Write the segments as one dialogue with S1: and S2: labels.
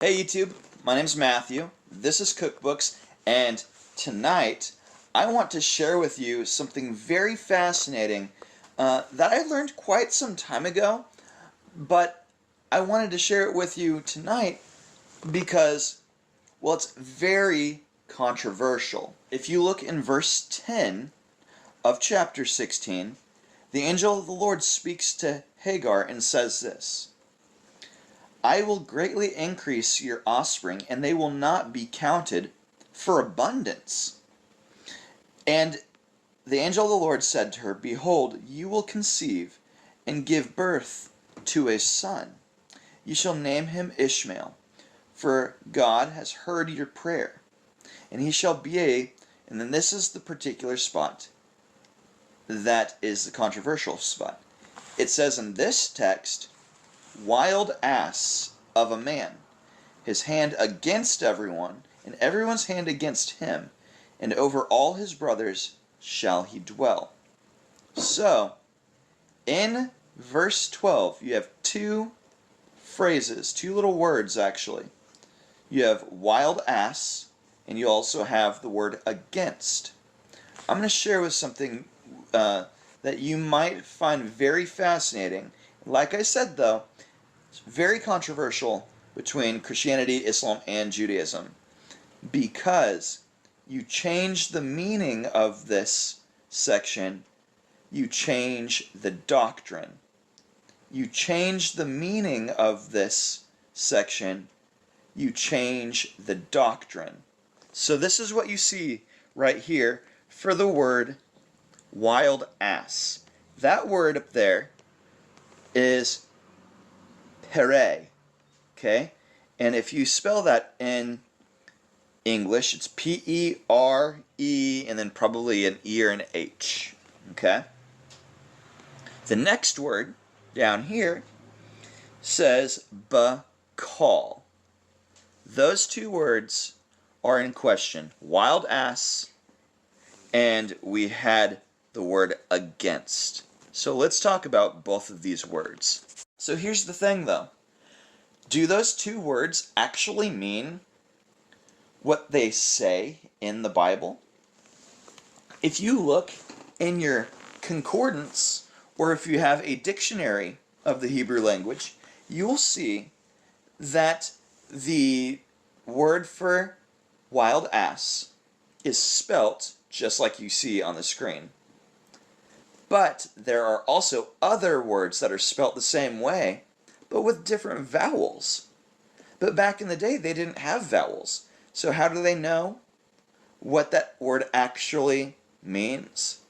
S1: Hey YouTube, my name's Matthew, this is Cookbooks, and tonight I want to share with you something very fascinating that I learned quite some time ago, but I wanted to share it with you tonight because, well, it's very controversial. If you look in verse 10 of chapter 16, the angel of the Lord speaks to Hagar and says this: I will greatly increase your offspring, and they will not be counted for abundance. And the angel of the Lord said to her, Behold, you will conceive and give birth to a son. You shall name him Ishmael, for God has heard your prayer. And he shall be and then this is the particular spot that is the controversial spot. It says in this text, wild ass of a man, his hand against everyone, and everyone's hand against him, and over all his brothers shall he dwell. So, in verse 12, you have two phrases, two little words actually. You have wild ass, and you also have the word against. I'm going to share with something that you might find very fascinating. Like I said though, it's very controversial between Christianity, Islam, and Judaism because you change the meaning of this section, you change the doctrine. You change the meaning of this section, you change the doctrine. So this is what you see right here for the word wild ass. That word up there is pere, okay? And if you spell that in English, it's P-E-R-E and then probably an E or an H, okay? The next word down here says bakal. Those two words are in question. Wild ass, and we had the word against. So let's talk about both of these words. So here's the thing though. Do those two words actually mean what they say in the Bible? If you look in your concordance, or if you have a dictionary of the Hebrew language, you'll see that the word for wild ass is spelt just like you see on the screen. But there are also other words that are spelt the same way, but with different vowels. But back in the day, they didn't have vowels. So how do they know what that word actually means?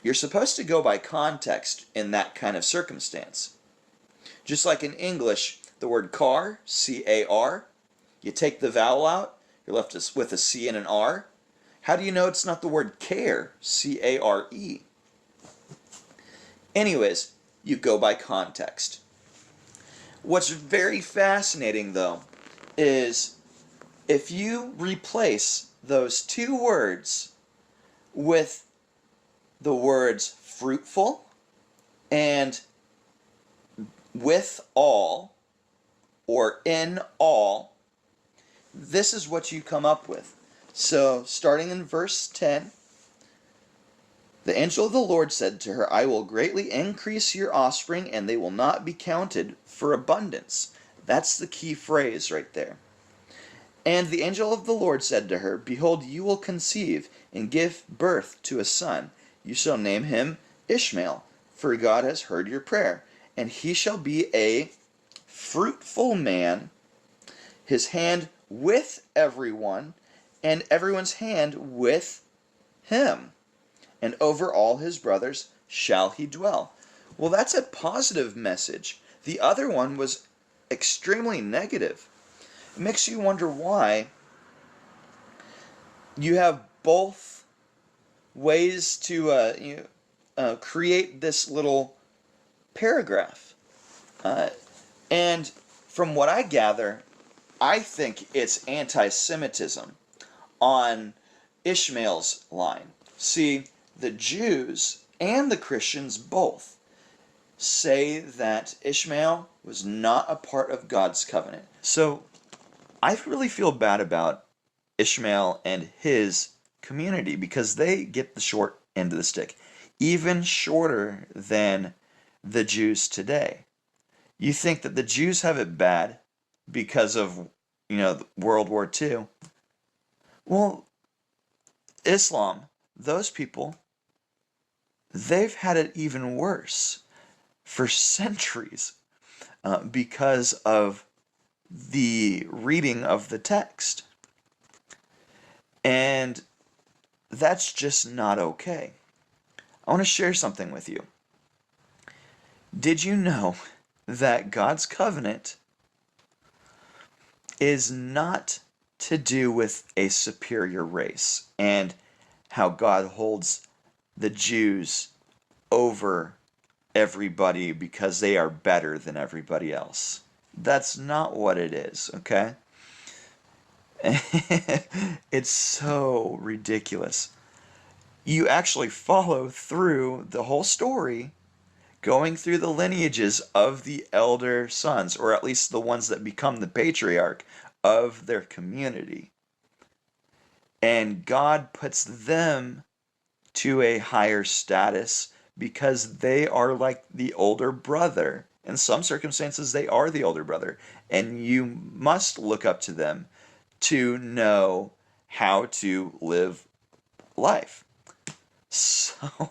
S1: You're supposed to go by context in that kind of circumstance. Just like in English, the word car, C-A-R, you take the vowel out, you're left with a C and an R. How do you know it's not the word care, C-A-R-E? Anyways, you go by context. What's very fascinating though is if you replace those two words with the words fruitful and with all or in all, this is what you come up with. So starting in verse 10, the angel of the Lord said to her, I will greatly increase your offspring, and they will not be counted for abundance. That's the key phrase right there. And the angel of the Lord said to her, Behold, you will conceive and give birth to a son. You shall name him Ishmael, for God has heard your prayer. And he shall be a fruitful man, his hand with everyone, and everyone's hand with him. And over all his brothers shall he dwell. Well, that's a positive message. The other one was extremely negative. It makes you wonder why you have both ways to create this little paragraph. And from what I gather, I think it's anti-Semitism on Ishmael's line. See, the Jews and the Christians both say that Ishmael was not a part of God's covenant. So I really feel bad about Ishmael and his community because they get the short end of the stick, even shorter than the Jews today. You think that the Jews have it bad because of, World War II. Well, Islam, those people, they've had it even worse for centuries because of the reading of the text. And that's just not okay. I want to share something with you. Did you know that God's covenant is not to do with a superior race and how God holds the Jews over everybody because they are better than everybody else? That's not what it is, okay? It's so ridiculous. You actually follow through the whole story, going through the lineages of the elder sons, or at least the ones that become the patriarch of their community. And God puts them to a higher status because they are like the older brother. In some circumstances, they are the older brother, and you must look up to them to know how to live life. So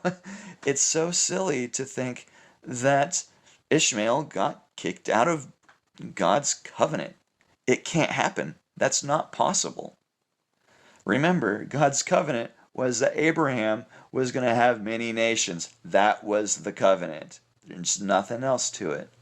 S1: it's so silly to think that Ishmael got kicked out of God's covenant. It can't happen. That's not possible. Remember, God's covenant was that Abraham was going to have many nations. That was the covenant. There's nothing else to it.